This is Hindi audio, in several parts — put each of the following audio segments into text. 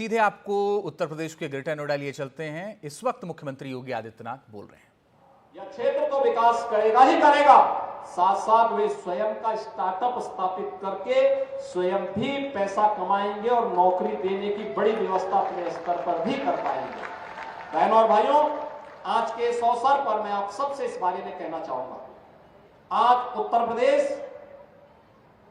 सीधे आपको उत्तर प्रदेश के ग्रेटर नोएडा लिए चलते हैं। इस वक्त मुख्यमंत्री योगी आदित्यनाथ बोल रहे हैं। यह क्षेत्र तो विकास करेगा ही करेगा, साथ साथ वे स्वयं का स्टार्टअप स्थापित करके स्वयं भी पैसा कमाएंगे और नौकरी देने की बड़ी व्यवस्था अपने स्तर पर भी कर पाएंगे। बहनों और भाइयों, आज के इस अवसर पर मैं आप सबसे इस बारे में कहना चाहूंगा। आज उत्तर प्रदेश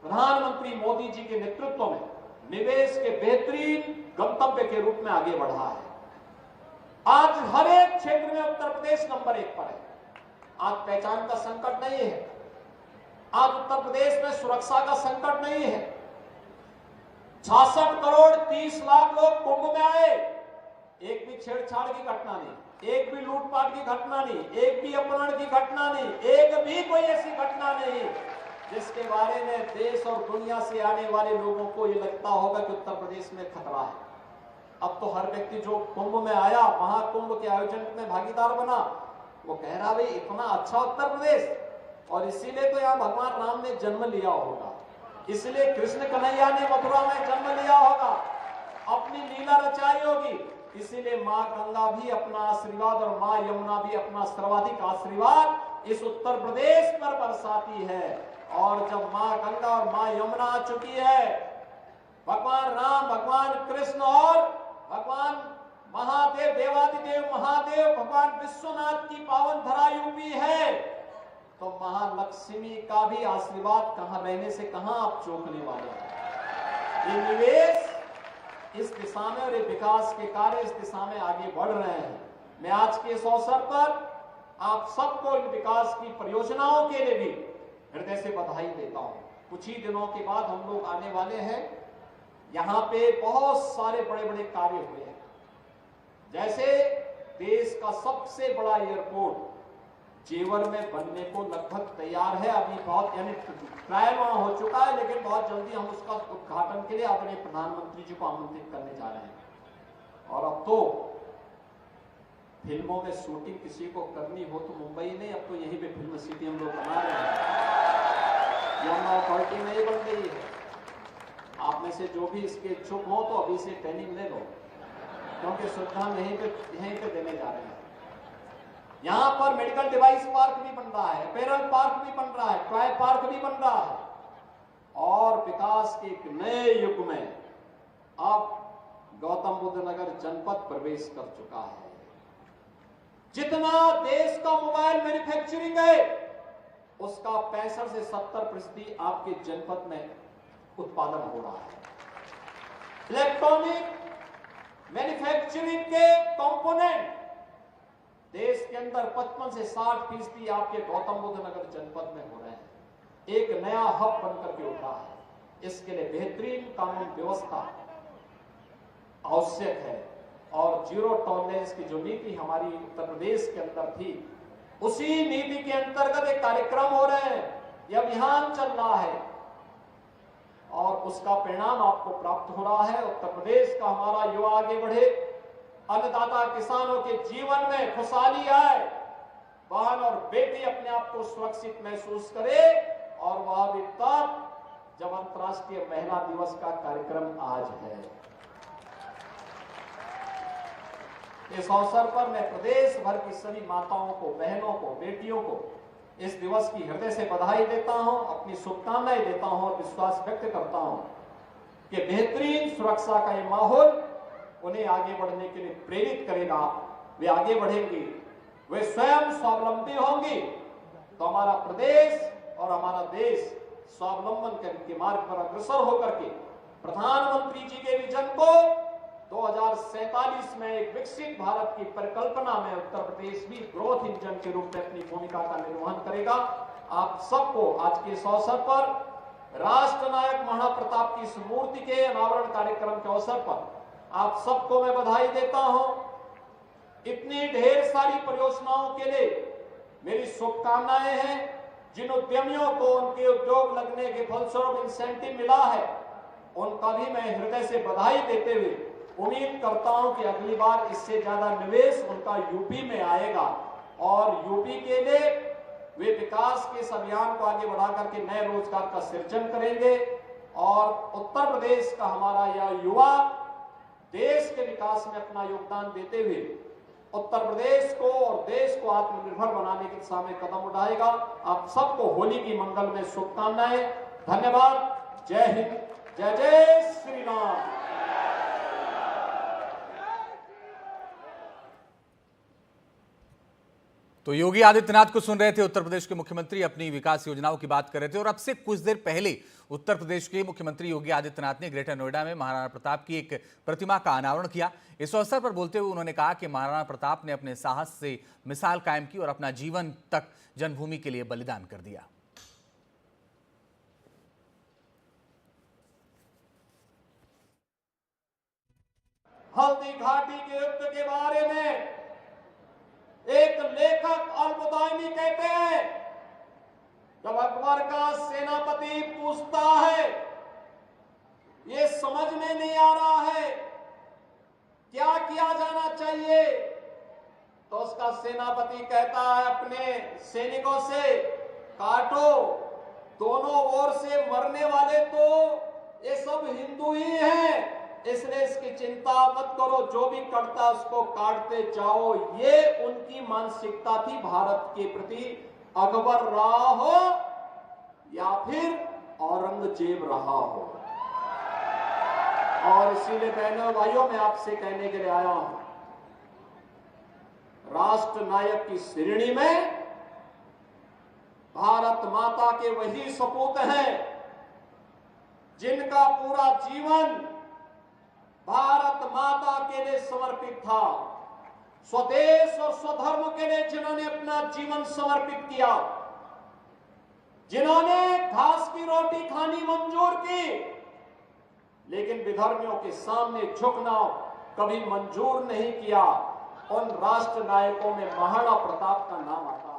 प्रधानमंत्री मोदी जी के नेतृत्व में निवेश के बेहतरीन गंतव्य के रूप में आगे बढ़ा है। आज हर एक क्षेत्र में उत्तर प्रदेश नंबर 1 पर है। आज पहचान का संकट नहीं है, आज उत्तर प्रदेश में सुरक्षा का संकट नहीं है। 66 करोड़ 30 लाख लोग कुंभ में आए, एक भी छेड़छाड़ की घटना नहीं, एक भी लूटपाट की घटना नहीं, एक भी अपहरण की घटना नहीं, एक भी कोई ऐसी घटना नहीं जिसके बारे में देश और दुनिया से आने वाले लोगों को यह लगता होगा कि उत्तर प्रदेश में खतरा है। अब तो हर व्यक्ति जो कुंभ में आया, महाकुंभ के आयोजन में भागीदार बना, वो कह रहा भाई इतना अच्छा उत्तर प्रदेश, और इसीलिए तो यहाँ भगवान राम ने जन्म लिया होगा, इसलिए कृष्ण कन्हैया ने मथुरा में जन्म लिया होगा, अपनी लीला रचाई होगी, इसीलिए माँ गंगा भी अपना आशीर्वाद और माँ यमुना भी अपना सर्वाधिक आशीर्वाद इस उत्तर प्रदेश पर बरसाती है। और जब माँ गंगा और माँ यमुना आ चुकी है, भगवान राम, भगवान कृष्ण और भगवान महादेव, देवादिदेव महादेव, भगवान विश्वनाथ की पावन धरा यूपी है, तो महालक्ष्मी का भी आशीर्वाद कहां रहने से कहां आप चौंकने वाले हैं। ये निवेश इस दिशा में और ये विकास के कार्य इस दिशा में आगे बढ़ रहे हैं। मैं आज के इस अवसर पर आप सबको इन विकास की परियोजनाओं के लिए भी हृदय से बधाई देता हूं। कुछ ही दिनों के बाद हम लोग आने वाले हैं, यहां पे बहुत सारे बड़े बड़े कार्य हुए हैं। जैसे देश का सबसे बड़ा एयरपोर्ट जेवर में बनने को लगभग तैयार है, अभी बहुत यानी ट्रायल वहां हो चुका है, लेकिन बहुत जल्दी हम उसका उद्घाटन के लिए अपने प्रधानमंत्री जी को आमंत्रित करने जा रहे हैं। और अब तो फिल्मों में शूटिंग किसी को करनी हो तो मुंबई नहीं, अब तो यहीं पे फिल्म सिटी हम लोग बना रहे हैं। यमुना अथॉरिटी में ये बन गई है। आप में से जो भी इसके इच्छुक हो तो अभी से ट्रेनिंग ले लो, क्योंकि सुविधा यहीं पे देने जा रहे हैं। यहां पर मेडिकल डिवाइस पार्क भी बन रहा है, अपैरल पार्क भी बन रहा है, टॉय पार्क भी बन रहा है, और विकास के एक नए युग में अब गौतम बुद्ध नगर जनपद प्रवेश कर चुका है। जितना देश का मोबाइल मैन्युफैक्चरिंग है, उसका 65 से 70% आपके जनपद में उत्पादन हो रहा है। इलेक्ट्रॉनिक मैन्युफैक्चरिंग के कंपोनेंट देश के अंदर 55 से 60% आपके गौतम बुद्ध नगर जनपद में हो रहे हैं। एक नया हब बनकर के उठा है। इसके लिए बेहतरीन कानून व्यवस्था आवश्यक है, और जीरो टॉलरेंस की जो नीति हमारी उत्तर प्रदेश के अंदर थी, उसी नीति के अंतर्गत एक कार्यक्रम हो रहे हैं, यह अभियान चल रहा है, और उसका परिणाम आपको प्राप्त हो रहा है। उत्तर प्रदेश का हमारा युवा आगे बढ़े, अन्नदाता किसानों के जीवन में खुशहाली आए, बहन और बेटी अपने आप को सुरक्षित महसूस करे, और वह भी तब जब अंतर्राष्ट्रीय महिला दिवस का कार्यक्रम आज है। इस अवसर पर मैं प्रदेश भर की सभी माताओं को, बहनों को, बेटियों को इस दिवस की हृदय से बधाई देता हूं, अपनी शुभकामनाएं देता हूं और विश्वास व्यक्त करता हूं कि बेहतरीन सुरक्षा का ये माहौल उन्हें आगे बढ़ने के लिए प्रेरित करेगा। वे आगे बढ़ेंगे, वे स्वयं स्वावलंबी होंगी, तो हमारा प्रदेश और हमारा देश स्वावलंबन के मार्ग पर अग्रसर होकर के प्रधानमंत्री जी के विजन को 2047 में एक विकसित भारत की परिकल्पना में उत्तर प्रदेश भी ग्रोथ इंजन के रूप में अपनी भूमिका का निर्वहन करेगा। आप सबको आज के इस अवसर पर राष्ट्र नायक महाप्रताप की इस मूर्ति के अनावरण कार्यक्रम के अवसर पर आप सबको मैं बधाई देता हूं। इतनी ढेर सारी परियोजनाओं के लिए मेरी शुभकामनाएं हैं। जिन उद्यमियों को उनके उद्योग लगने के फलस्वरूप इंसेंटिव मिला है, उनका भी मैं हृदय से बधाई देते हुए उम्मीद करता हूं कि अगली बार इससे ज्यादा निवेश उनका यूपी में आएगा, और यूपी के लिए वे विकास के इस अभियान को आगे बढ़ा करके नए रोजगार का सृजन करेंगे, और उत्तर प्रदेश का हमारा यह युवा देश के विकास में अपना योगदान देते हुए उत्तर प्रदेश को और देश को आत्मनिर्भर बनाने की दिशा में कदम उठाएगा। आप सबको होली की मंगल में शुभकामनाएं। धन्यवाद। जय हिंद। जय जय श्री राम। तो योगी आदित्यनाथ को सुन रहे थे। उत्तर प्रदेश के मुख्यमंत्री अपनी विकास योजनाओं की बात कर रहे थे। और अब से कुछ देर पहले उत्तर प्रदेश के मुख्यमंत्री योगी आदित्यनाथ ने ग्रेटर नोएडा में महाराणा प्रताप की एक प्रतिमा का अनावरण किया। इस अवसर पर बोलते हुए उन्होंने कहा कि महाराणा प्रताप ने अपने साहस से मिसाल कायम की और अपना जीवन तक जन्मभूमि के लिए बलिदान कर दिया। हल्दी घाटी के युद्ध के बारे में एक लेखक अल्बुदायनी कहते हैं, जब अकबर का सेनापति पूछता है ये समझ में नहीं आ रहा है क्या किया जाना चाहिए, तो उसका सेनापति कहता है अपने सैनिकों से, काटो, दोनों ओर से मरने वाले तो ये सब हिंदू ही हैं, इसलिए इसकी चिंता मत करो, जो भी कटता उसको काटते जाओ। ये उनकी मानसिकता थी भारत के प्रति। अकबर रहा हो या फिर औरंगजेब रहा हो। और इसीलिए बहनों भाइयों मैं आपसे कहने के लिए आया हूं, राष्ट्र नायक की श्रेणी में भारत माता के वही सपूत हैं जिनका पूरा जीवन भारत माता के लिए समर्पित था, स्वदेश और स्वधर्म के लिए जिन्होंने अपना जीवन समर्पित किया, जिन्होंने घास की रोटी खानी मंजूर की, लेकिन विधर्मियों के सामने झुकना कभी मंजूर नहीं किया। उन राष्ट्र नायकों में महाराणा प्रताप का नाम आता है।